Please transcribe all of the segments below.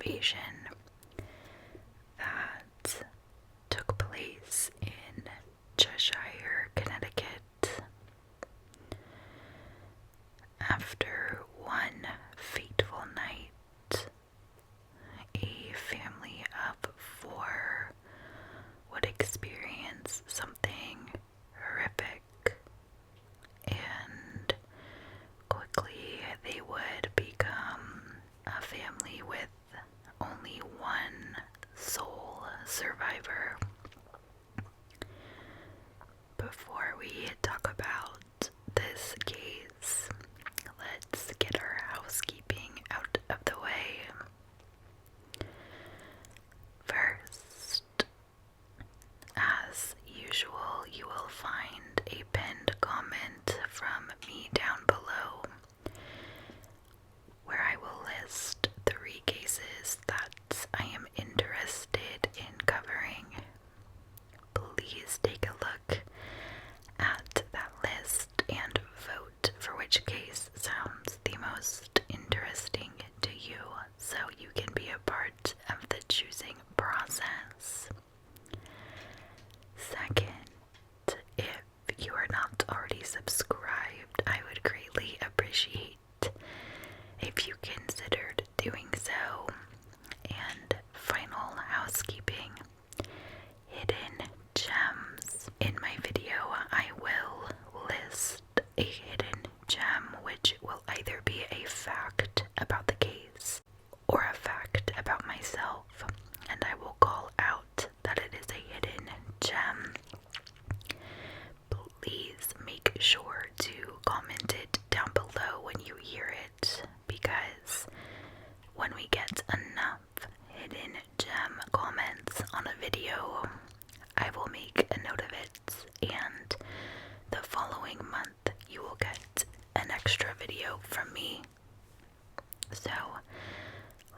invasion that took place in Cheshire, Connecticut. After one fateful night, a family of 4 would experience something horrific, and quickly they would become a family with only one sole survivor. Before we talk about this case, let's get our housekeeping out of the way. First, as usual, you will find a pinned comment from me down below where I will list 3 cases that I am interested in covering. Please take a look at that list and vote for which case sounds the most interesting to you so you can be a part of the choosing process. Second, if you are not already subscribed, I would greatly appreciate if you considered doing so. And final housekeeping, hidden gems. In my video, I will list a hidden gem which will either be a fact about the case or a fact about myself, and I will call out that it is a hidden gem. Please make sure to comment it down below when you hear it, because when we get enough hidden gem comments on a video, I will make a note of it, and the following month you will get an extra video from me. So,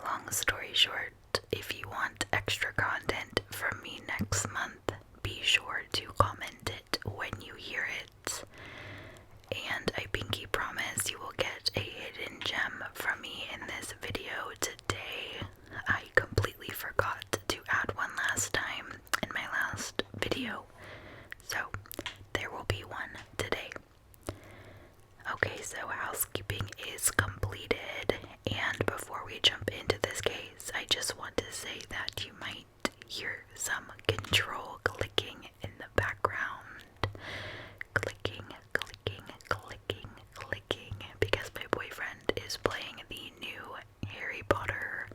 long story short, if you want extra content from me next month, be sure to comment it when you hear it. And I pinky promise you will get a hidden gem from me in this video today. I completely forgot to add one last time in my last video, so there will be one today. Okay, so housekeeping is completed, and before we jump into this case, I just want to say that you might hear some control clicking in the background. Clicking, clicking, clicking, clicking, because my boyfriend is playing the new Harry Potter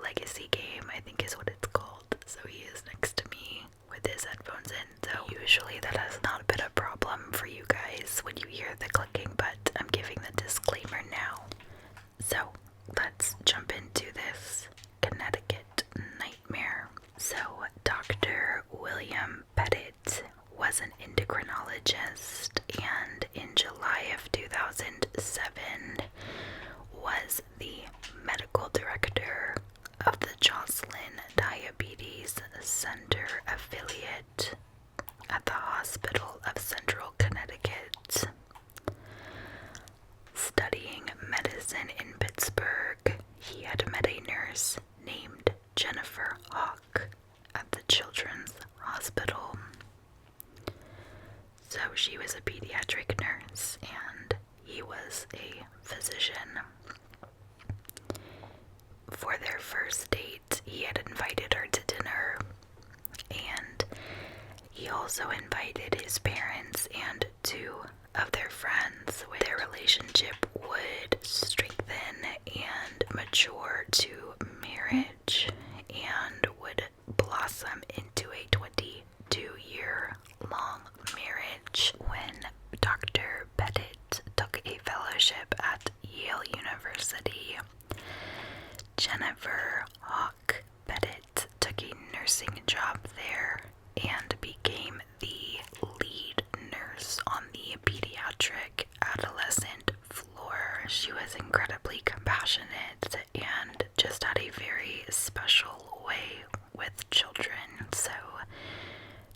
Legacy game, I think is what it's called. So he is next to me with his headphones in. So usually that has not been a problem for you guys when you hear the clicking, but I'm giving the disclaimer now. So let's jump into this Connecticut nightmare. So Dr. William Pettit was an endocrinologist, and in July of 2007 was the medical director of the Joslin Diabetes Center affiliate at the Hospital of Central Connecticut. Studying medicine in Pittsburgh, he had met a nurse named Jennifer Hawk at the Children's Hospital. So she was a pediatric nurse and he was a physician. For their first date, he had invited her to dinner, and he also invited his parents and 2 of their friends. Their relationship would strengthen and mature to marriage and would blossom into a 22-year-long marriage when Dr. Pettit took a fellowship at Yale University. Jennifer Hawk Pettit took a nursing job there and became the lead nurse on the pediatric adolescent floor. She was incredibly compassionate and just had a very special way with children, so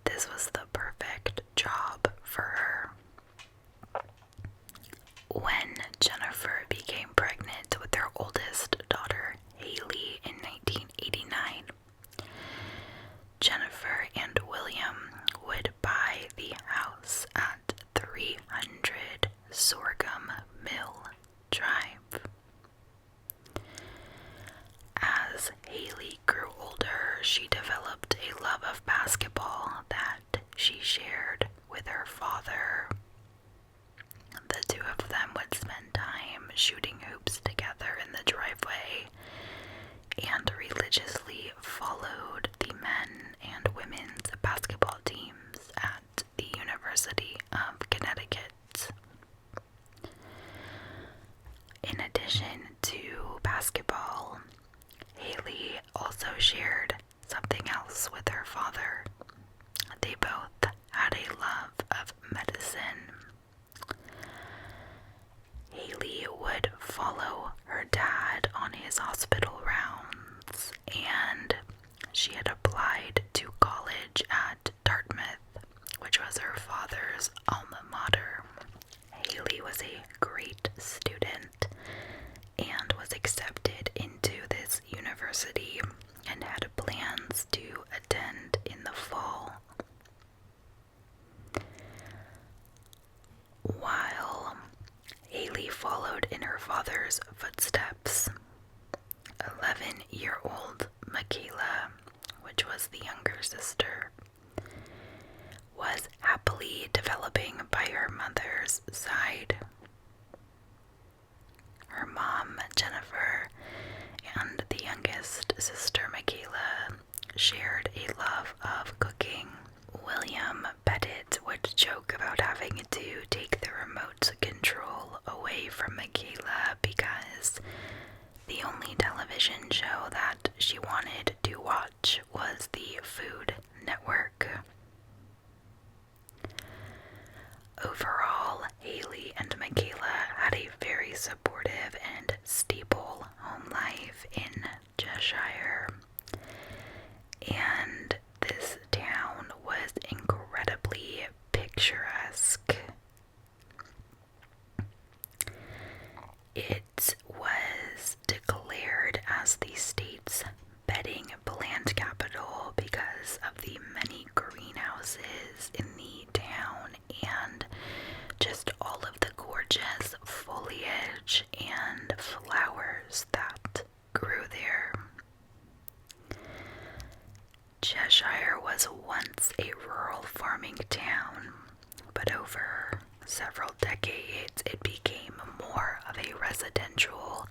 this was the perfect job for her. When Jennifer became pregnant with their oldest daughter, Haley, in as Haley grew older, she developed a love of basketball that she shared with her father. The two of them would spend time shooting hoops together in the driveway and religiously followed the men and women's basketball teams at the University of Connecticut. In addition to basketball, Haley also shared something else with her father. They both had a love of medicine. Haley would follow her dad on his hospital rounds, and she had applied to college at Dartmouth, which was her father's alma mater. Haley was a great student and was accepted into this university and had plans to attend in the fall. While Haley followed in her father's footsteps, 11-year-old Michaela, which was the younger sister, was happily developing by her mother's side. Her mom, Jennifer, and the youngest sister, Michaela, shared a love of cooking. William Pettit would joke about having to take the remote control away from Michaela because the only television show that she wanted to watch was the Food Network. Overall, Haley and Michaela had a very supportive and stable home life in Cheshire, and this town was incredibly picturesque. It was declared as the state's bedding plant capital because of the many greenhouses in the town and just all of the gorgeous foliage and flowers that grew there. Cheshire was once a rural farming town, but over several decades it became more of a residential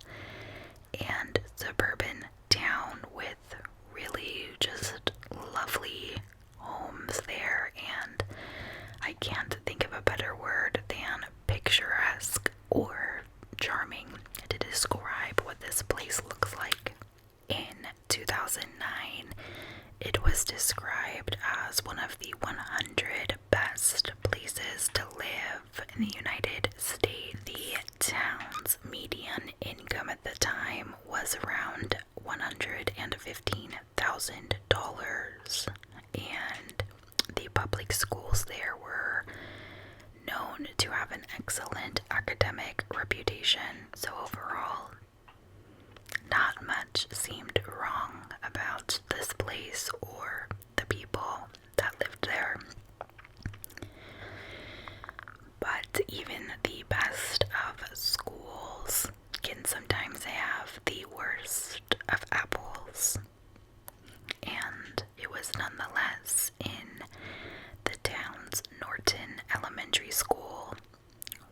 and suburban town with really just lovely homes there, and I can't think of a better word than picturesque or charming to describe what this place looks like. In 2009, it was described as one of the 100 best places to live in the United States. The town's median income at the time was around $115,000, and the public schools there were known to have an excellent academic reputation. So overall, not much seemed wrong about this place or the people that lived there. But even the best of schools can sometimes have the worst of apples. And it was nonetheless in the town's Norton Elementary School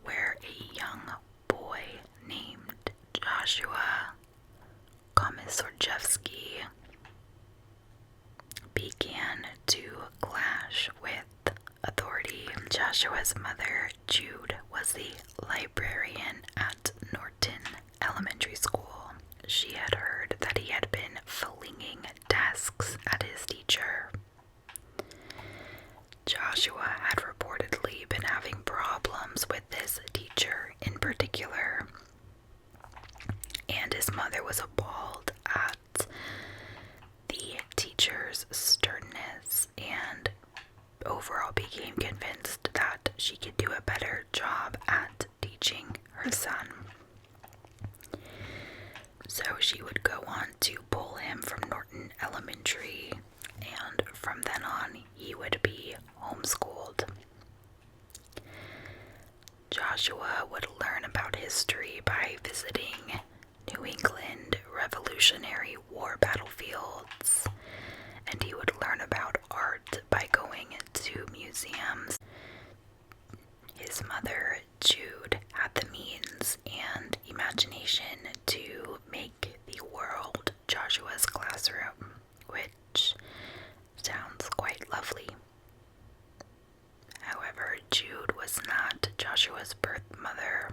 where a young boy named Joshua Komisarjevsky began to clash with authority. Joshua's mother, Jude, was the librarian at Norton Elementary School. She had heard that he had been flinging desks at his teacher. Joshua had reportedly been having problems with this teacher in particular, and his mother was appalled at the teacher's sternness and overall became convinced that she could do a better job at teaching her son. So she would go on to pull him from Norton Elementary, and from then on he would be homeschooled. Joshua would learn about history by visiting New England Revolutionary War battlefields and by going to museums. His mother, Jude, had the means and imagination to make the world Joshua's classroom, which sounds quite lovely. However, Jude was not Joshua's birth mother.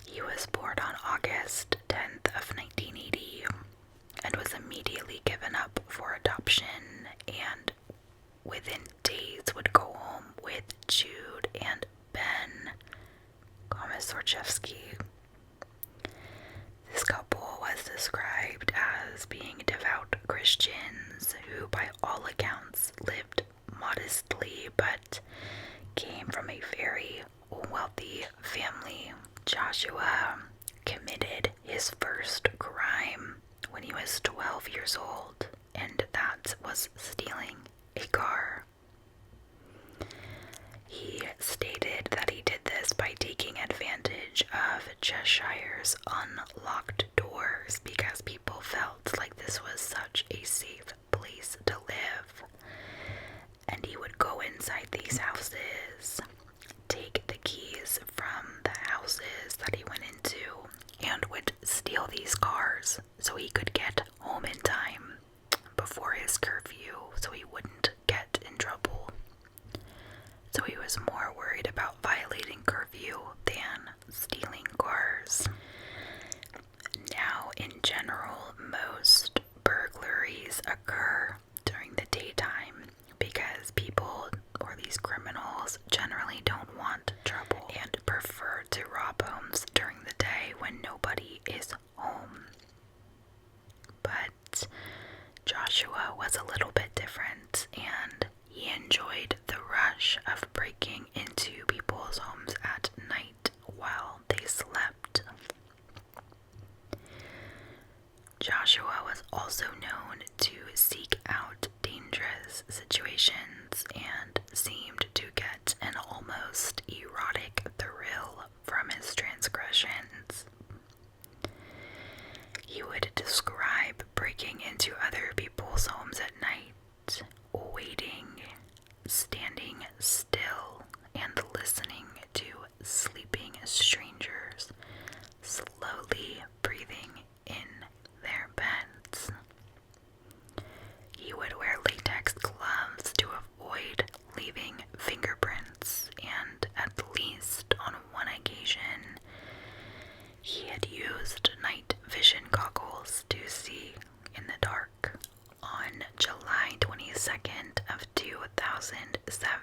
He was born on August 10th of 1980 and was immediately given up for adoption, and within days would go home with Jude and Ben Komisarchevsky. This couple was described as being devout Christians who, by all accounts, lived modestly but came from a very wealthy family. Joshua committed his first crime when he was 12 years old, and that was stealing a car. He stated that he did this by taking advantage of Cheshire's unlocked doors because people felt like this was such a safe place to live. And he would go inside these houses, take the keys from the houses that he went into, and would steal these cars so he could get home in time before his curfew so he wouldn't get in trouble. So he was more worried about violating curfew than stealing cars. Now, in general, most burglaries occur during the daytime because people, or these criminals, generally don't want trouble and prefer to rob homes during the day when nobody is home. But Joshua was a little bit different, and he enjoyed the rush of breaking into people's homes at night while they slept. Joshua was also known to seek out dangerous situations and seemed to get an almost erotic thrill from his transgressions. He would describe breaking into other people's homes at night, waiting, standing still, and listening to sleeping strangers slowly breathing in their beds. He would wear latex gloves to avoid leaving fingerprints, and at least on one occasion, he had used night vision goggles to see in the dark. On July 22nd of 2007,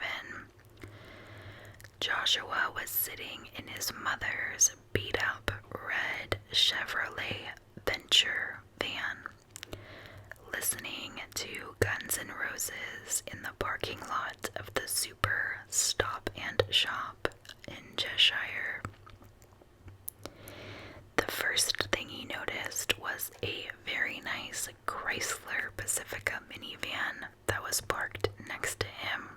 Joshua was sitting in his mother's beat-up red Chevrolet Venture van, listening to Guns N' Roses in the parking lot of the Super Stop and Shop in Cheshire. The first thing he noticed was a very nice Chrysler Pacifica minivan that was parked next to him.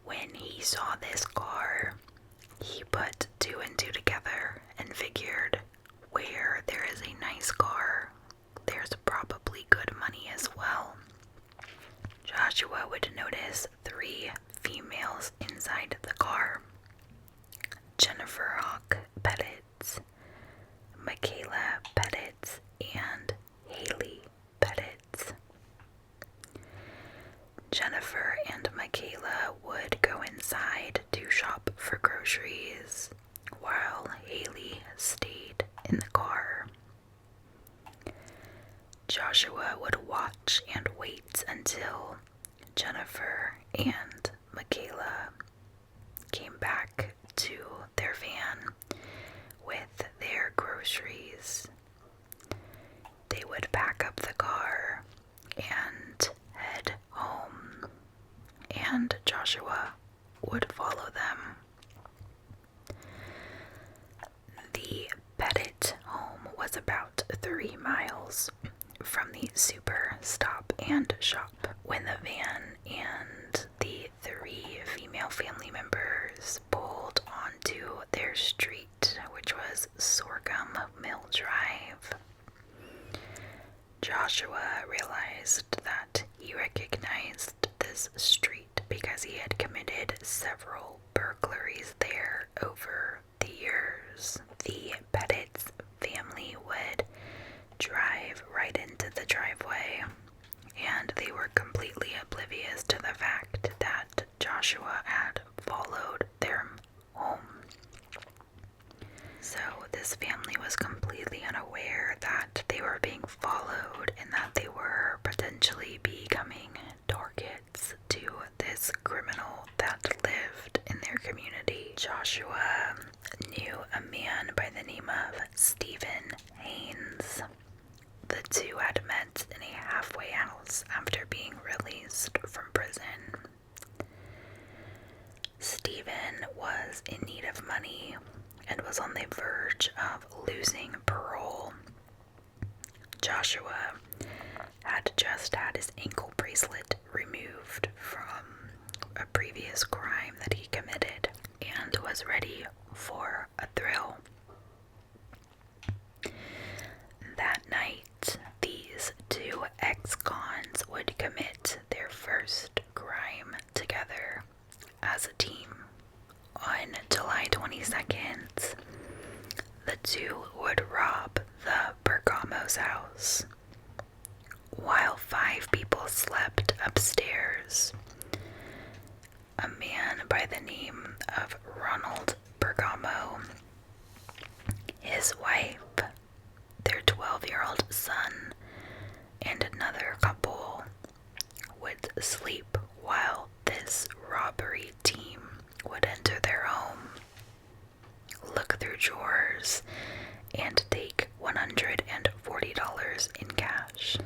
When he saw this car, he put two and two together and figured, where there is a nice car, there's probably good money as well. Joshua would notice 3 females inside the car: Jennifer Hawk Pettit, Michaela Pettit, and Haley Pettit. Jennifer and Michaela would go inside to shop for groceries, while Haley stayed in the car. Joshua would watch and wait until Jennifer and Michaela came back to their van with their groceries. They would pack up the car and head home, and Joshua would follow them. The Pettit home was about 3 miles from the Super Stop and Shop when the van and the 3 female family members pulled onto their street, which was Sorghum Mill Drive. Joshua realized that he recognized this street because he had committed several burglaries there over the years. The Pettit's family would drive right into the driveway, and they were completely oblivious to the fact that Joshua had followed their home. So this family was completely unaware that they were being followed and that they were potentially becoming targets to this criminal that lived in their community. Joshua knew a man by the name of Stephen Haynes. The two had met in a halfway house after being released from prison. Stephen was in need of money and was on the verge of losing parole. Joshua had just had his ankle bracelet removed from a previous crime that he committed and was ready for a thrill. That night, these two ex-cons would commit their first crime together as a team. On July 22nd, the two would rob the Bergamo's house. While 5 people slept upstairs, a man by the name of Ronald Bergamo, his wife, their 12-year-old son, and another couple would sleep while this robbery team would enter their home, look through drawers, and take $140 in cash.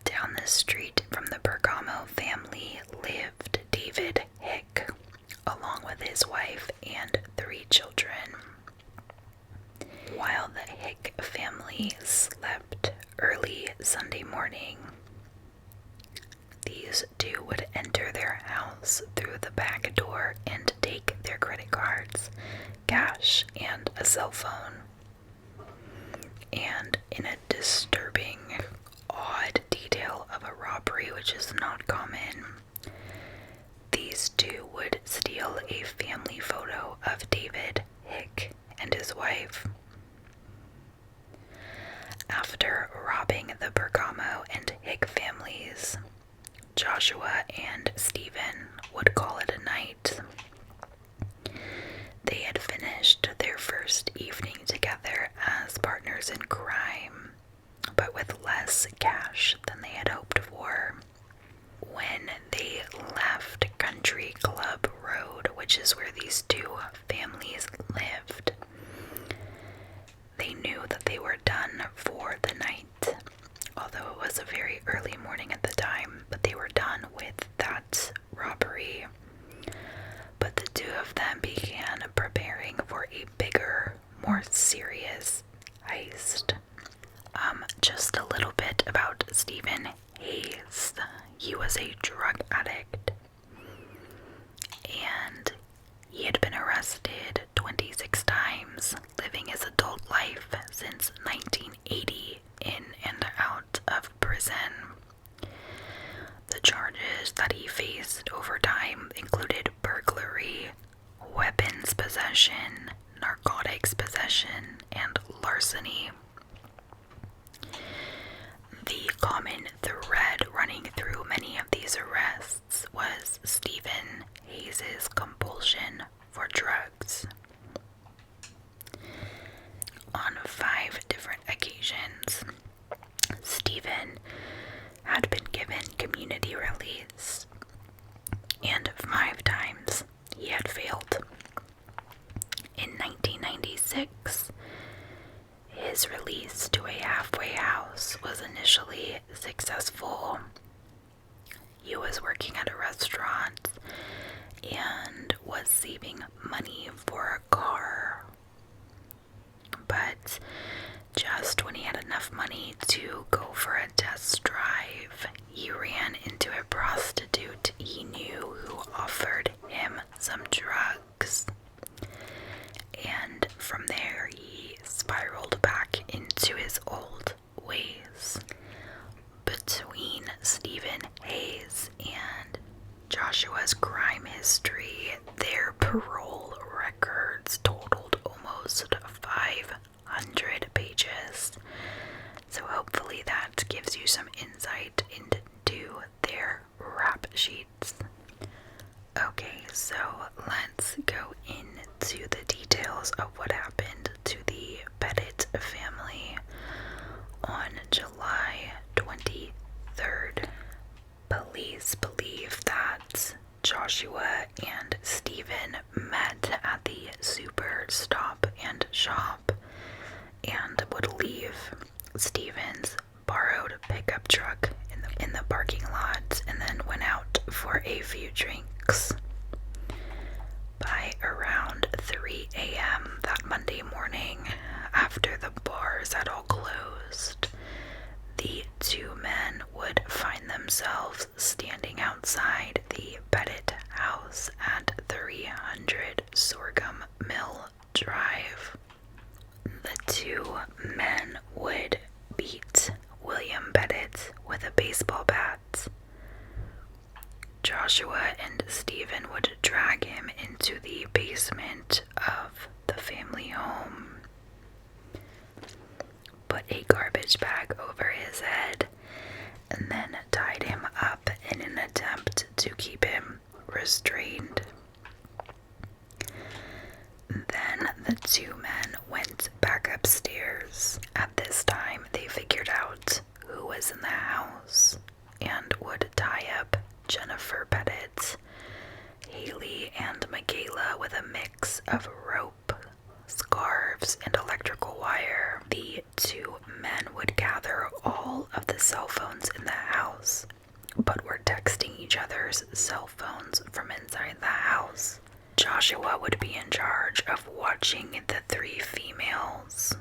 Down the street from the Bergamo family lived David Hick, along with his wife and 3 children. While the Hick family slept early Sunday morning, these two would enter their house through the back door and take their credit cards, cash, and a cell phone. And in a disturbing, odd detail of a robbery which is not common, these two would steal a family photo of David Hick and his wife. After robbing the Bergamo and Hick families, Joshua and Stephen would call it a night. They had finished their first evening together as partners in crime, but with less cash than they had hoped for. When they left Country Club Road, which is where these two families lived, they knew that they were done for the night, although it was a very early morning at the time, but they were done with that robbery. But the two of them began preparing for a bigger, more serious heist. Just a little bit about Stephen Hayes. He was a drug addict, and he had been arrested 26 times, living his adult life since 1980 in and out of prison. The charges that he faced over time included burglary, weapons possession, narcotics possession, and larceny. The common thread running through many of these arrests was Stephen Hayes' compulsion for drugs. On 5 different occasions, Stephen had been given community release, and 5 times he had failed. In 1996, his release to a halfway house was initially successful. He was working at a restaurant and was saving money for a car. But just when he had enough money to go for a test drive, he ran into a prostitute he knew who offered him some drugs. And from there, he spiraled back into his old ways. would leave Stephen's borrowed pickup truck in the parking lot and then went out for a few drinks. By around 3 a.m. that Monday morning, after the bars had all closed, the two men would find themselves standing outside the Pettit house at 300 Sorghum Mill Drive. The two men would beat William Pettit with a baseball bat. Joshua and Stephen would drag him into the basement of the family home, put a garbage bag over his head, and then tied him up in an attempt to keep him restrained. Then the two men went back upstairs. At this time, they figured out who was in the house and would tie up Jennifer Pettit, Haley, and Michaela with a mix of rope, scarves, and electrical wire. The two men would gather all of the cell phones in the house, but were texting each other's cell phones from inside the house. Joshua would be in charge of watching the three females.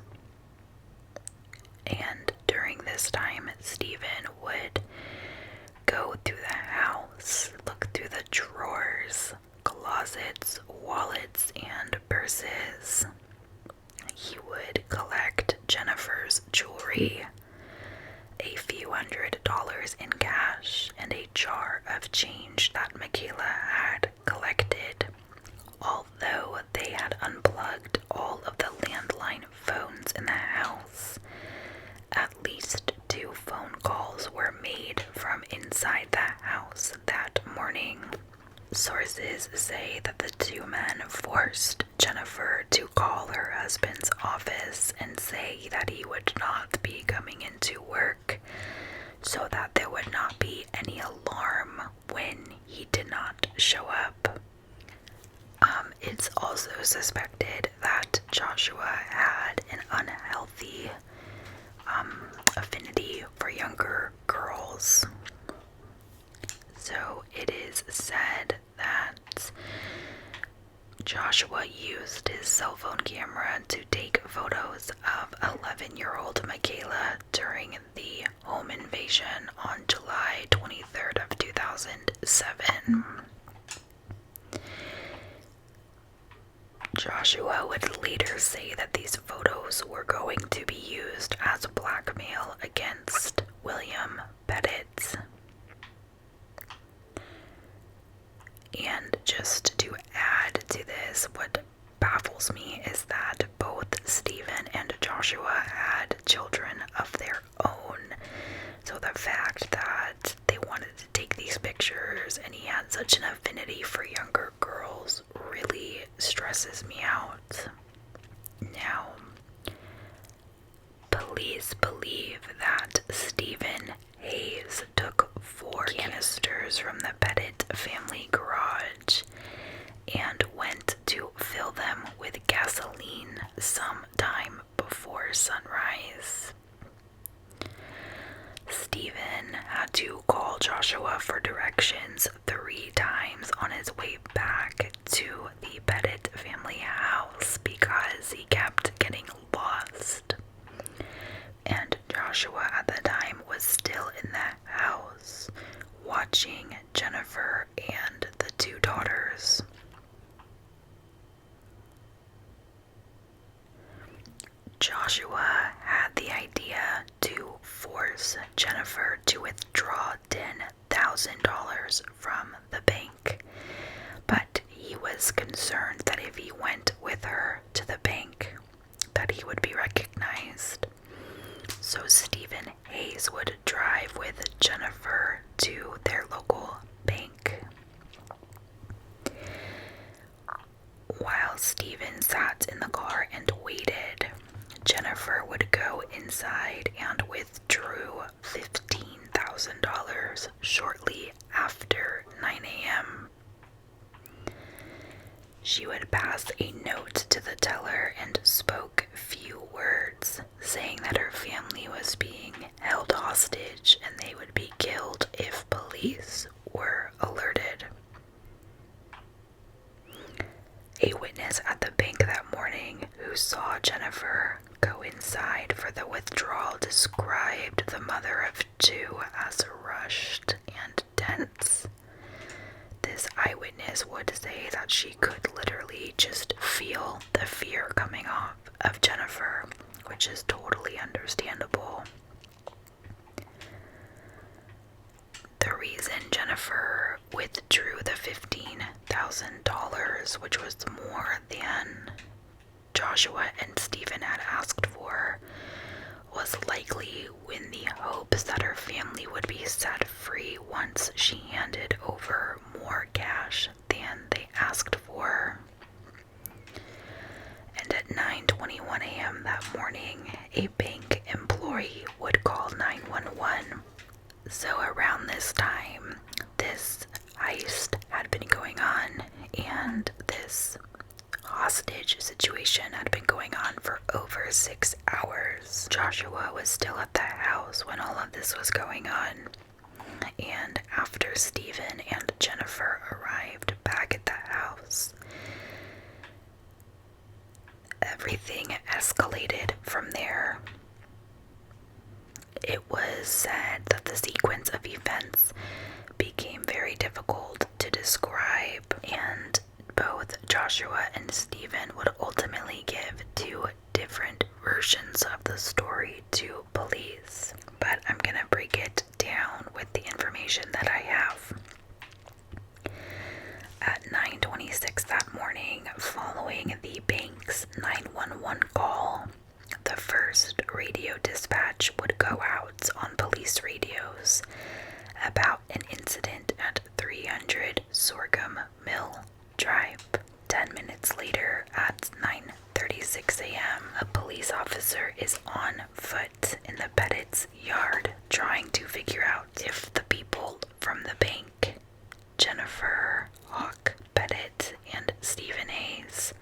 And during this time, Stephen would go through the house, look through the drawers, closets, wallets, and purses. He would collect Jennifer's jewelry, a few $100s in cash, and a jar of change that Michaela had collected. Although they had unplugged all of the landline phones in the house, at least 2 phone calls were made from inside the house that morning. Sources say that the two men forced Jennifer to call her husband's office and say that he would not be coming into work, so that there would not be any alarm when he did not show up. It's also suspected that Joshua had an unhealthy affinity for younger girls. So it is said that Joshua used his cell phone camera to take photos of 11-year-old Michaela during the home invasion on July 23rd of 2007. Joshua would later say that these photos were going to be used as blackmail against William Pettit. And just to add to this, what baffles me is that both Stephen and Joshua had children of their own. So the fact that they wanted to take these pictures and he had such an affinity for younger girls really stresses me out. Now, police believe that Stephen Hayes took 4 canisters from the Pettit family garage and went to fill them with gasoline sometime before sunrise. Stephen had to call Joshua for directions 3 times on his way back to the Pettit family house because he kept getting lost. And Joshua at the time was still in the house, watching Jennifer and the 2 daughters. Joshua had the idea to force Jennifer to withdraw $10,000 from the bank, but he was concerned that if he went with her to the bank, that he would be recognized. So Stephen Hayes would drive with Jennifer to their local bank. While Stephen sat in the car and waited, Jennifer would go inside and withdrew $15,000 shortly after 9 a.m. She would pass a note to the teller and spoke few words, saying that her family was being held hostage and they would be killed if police were alerted. A witness at the bank that morning who saw Jennifer go inside for the withdrawal described the mother of two as rushed and tense. This eyewitness would say that she could literally just feel the fear coming off of Jennifer, which is totally understandable. The reason Jennifer withdrew the $15,000, which was more than Joshua and Stephen had asked for, was likely in the hopes that her family would be set free once she handed over more cash than they asked for. And at 9:21 a.m. that morning, a bank employee would call 911. So around this time, this heist had been going on, and this hostage situation had been going on for over 6 hours. Joshua was still at the house when all of this was going on, and after Stephen and Jennifer arrived back at the house, everything escalated from there. It was said that the sequence of events became very difficult to describe, and both Joshua and Stephen would ultimately give two different versions of the story to police. But I'm gonna break it down with the information that I have. At 9:26 that morning, following the bank's 911 call, the first radio dispatch would go out on police radios about an incident at 300 Sorghum Mill Drive. 10 minutes later, at 9:36 a.m., a police officer is on foot in the Pettit's yard trying to figure out if the people from the bank, Jennifer, Hawk, Pettit, and Stephen Hayes,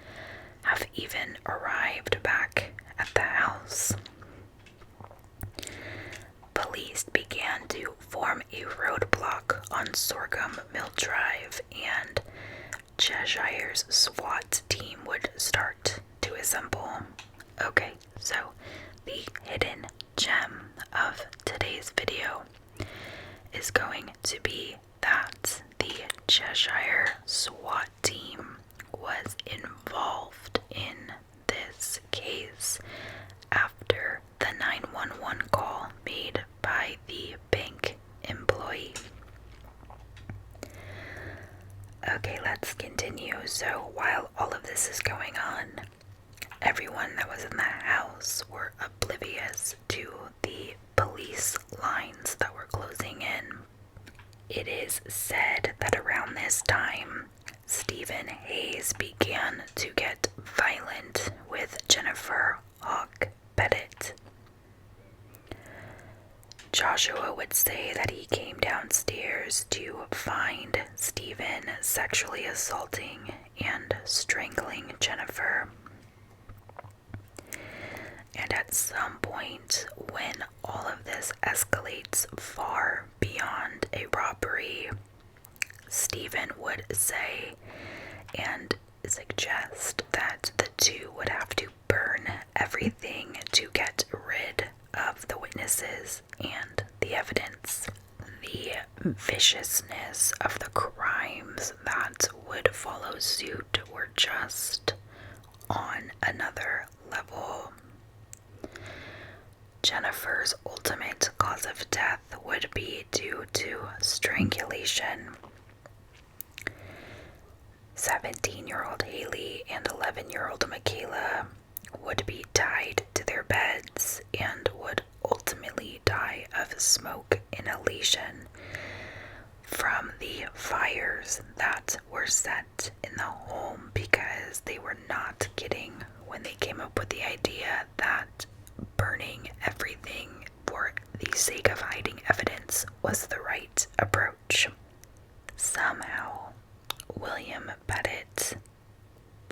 have even arrived back at the house. Police began to form a roadblock on Sorghum Mill Drive, and Cheshire's SWAT team would start to assemble. Okay, so the hidden gem of today's video is going to be that the Cheshire SWAT team was involved in this case after the 911 call made by the bank employee. Okay, let's continue. So while all of this is going on, everyone that was in the house were oblivious to the police lines that were closing in. It is said that around this time, Stephen Hayes began to get violent with Jennifer Hawk Pettit. Joshua would say that he came downstairs to find Stephen sexually assaulting and strangling Jennifer. And at some point, when all of this escalates far beyond a robbery, Stephen would say and suggest that the two would have to burn everything to get rid of the witnesses and the evidence. The viciousness of the crimes that would follow suit were just on another level. Jennifer's ultimate cause of death would be due to strangulation. 17-year-old Haley and 11-year-old Michaela would be tied to their beds and would ultimately die of smoke inhalation from the fires that were set in the home, because they were not kidding when they came up with the idea that burning everything for the sake of hiding evidence was the right approach. Somehow, William Pettit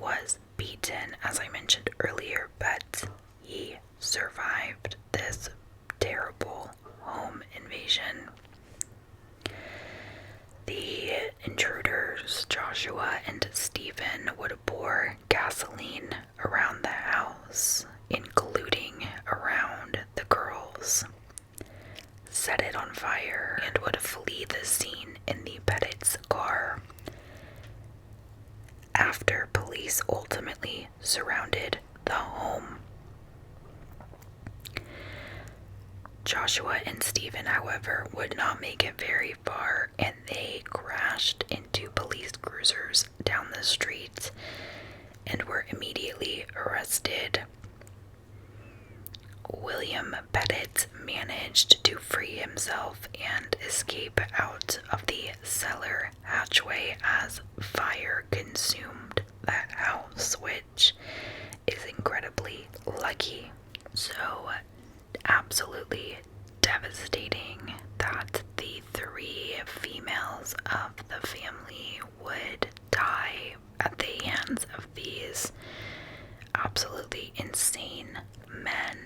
was beaten, as I mentioned earlier, but he survived Joshua and Stephen would pour gasoline around the house, including around the girls, set it on fire, and would flee the scene in the Pettit's car. After police ultimately surrounded the home, Joshua and Stephen, however, would not make it very far, and they crashed into police cruisers down the street and were immediately arrested. William Pettit managed to free himself and escape out of the cellar hatchway as fire consumed that house, which is incredibly lucky. So, absolutely devastating that the 3 females of the family would die at the hands of these absolutely insane men.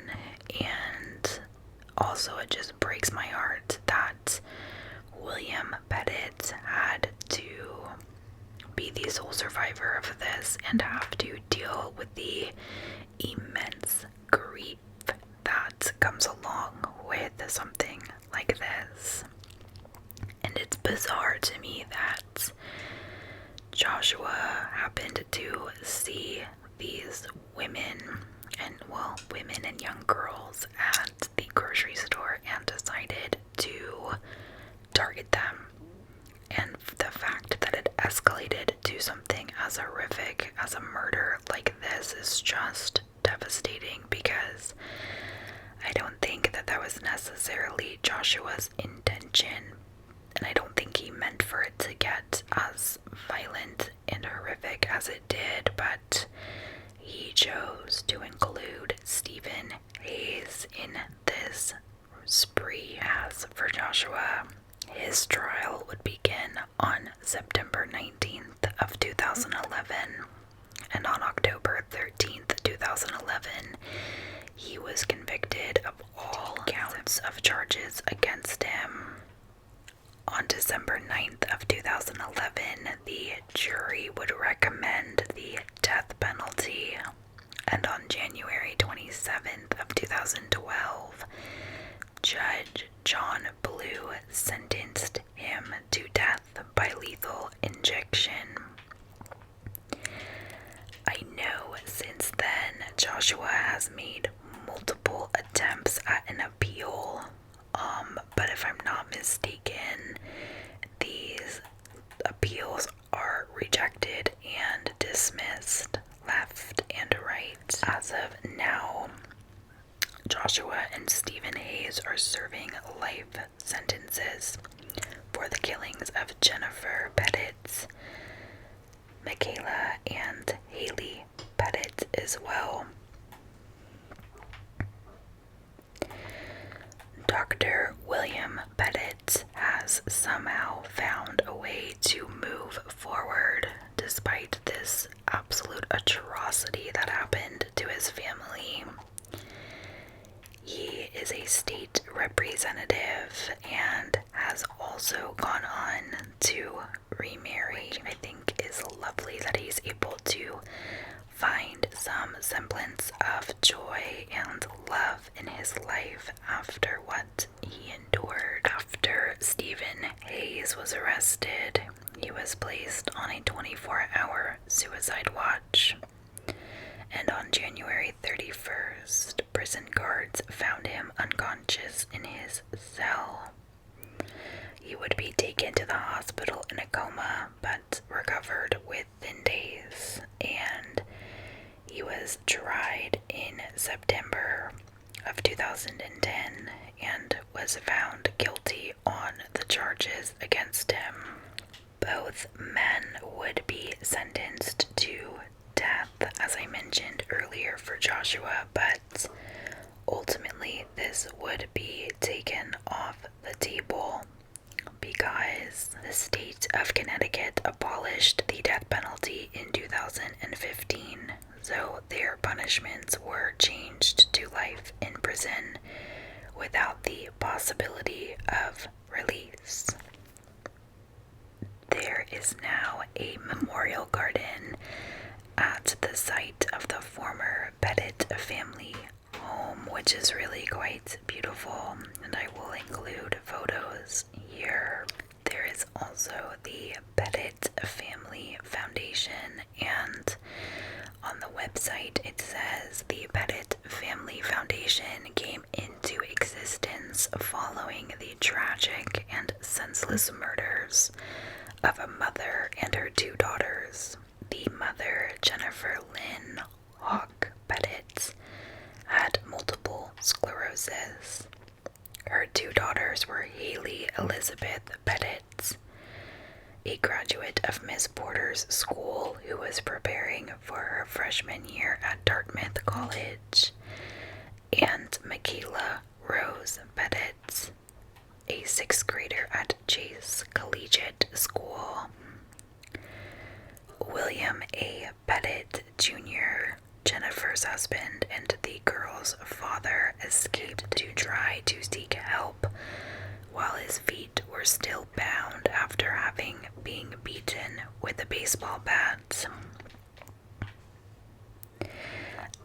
And also, it just breaks my heart that William Pettit had to be the sole survivor of this and have to deal with the immense grief that comes along with something like this. And it's bizarre to me that Joshua happened to see these women and young girls at the grocery store and decided to target them. And the fact that it escalated to something as horrific as a murder like this is just devastating, because I don't think that was necessarily Joshua's intention, and I don't think he meant for it to get as violent and horrific as it did, but he chose to include Stephen Hayes in this spree. As for Joshua, his trial would begin on September 19th of 2011, and on October 13th, 2011, he was convicted of all counts of charges against him. On December 9th of 2011, the jury would recommend the death penalty, and on January 27th of 2012, Judge John Blue sentenced him to death by lethal injection. I know since then Joshua has made multiple attempts at an appeal, but if I'm not mistaken, these appeals are rejected and dismissed left and right. As of now, Joshua and Stephen Hayes are serving life sentences for the killings of Jennifer Pettit, Michaela, and Haley Pettit as well. Dr. William Pettit has somehow found a way to move forward despite this absolute atrocity that happened to his family. He is a state representative and has also gone on to remarry, which I think is lovely that he's able to find some semblance of joy and love in his life after what he endured. After Stephen Hayes was arrested, he was placed on a 24-hour suicide watch, and on January 31st, prison guards found him unconscious in his cell. He would be taken to the hospital in a coma, but recovered within days, and he was tried in September of 2010 and was found guilty on the charges against him. Both men would be sentenced to death, as I mentioned earlier for Joshua, but ultimately this would be taken off the table because the state of Connecticut abolished the death penalty in 2015, so their punishments were changed to life in prison without the possibility of release. there is now a memorial garden at the site of the former Pettit family home, which is really quite beautiful, and I will include photos here. There is also the Pettit Family Foundation, and on the website it says the Pettit Family Foundation came into existence following the tragic and senseless murders of a mother and her 2 daughters. The mother, Jennifer Lynn Hawk Pettit, had multiple sclerosis. Her 2 daughters were Haley Elizabeth Pettit, a graduate of Miss Porter's school who was preparing for her freshman year at Dartmouth College, and Michaela Rose Pettit, a 6th grader at Chase Collegiate School. William A. Pettit Jr., Jennifer's husband and the girl's father, escaped to try to seek help while his feet were still bound after having been beaten with a baseball bat.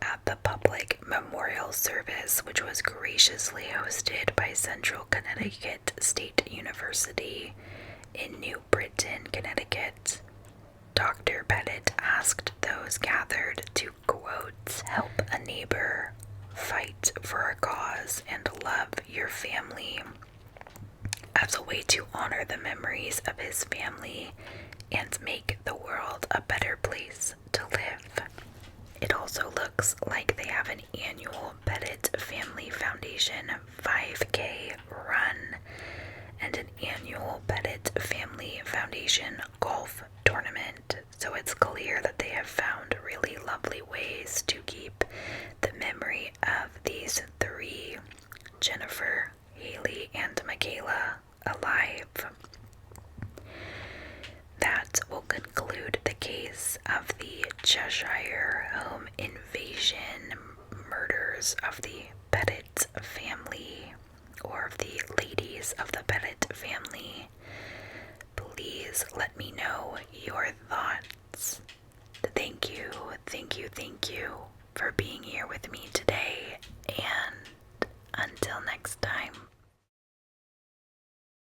At the public memorial service, which was graciously hosted by Central Connecticut State University in New Britain, Connecticut, Dr. Pettit asked those gathered to, quote, help a neighbor, fight for a cause, and love your family, as a way to honor the memories of his family and make the world a better place to live. It also looks like they have an annual Pettit Family Foundation 5K run and an annual Pettit Family Foundation golf tournament, so it's clear that they have found really lovely ways to keep the memory of these 3, Jennifer, Haley, and Michaela, alive. That will conclude the case of the Cheshire home invasion murders of the Pettit family, or of the ladies of the Pettit family. Please let me know your thoughts. Thank you for being here with me today, and until next time.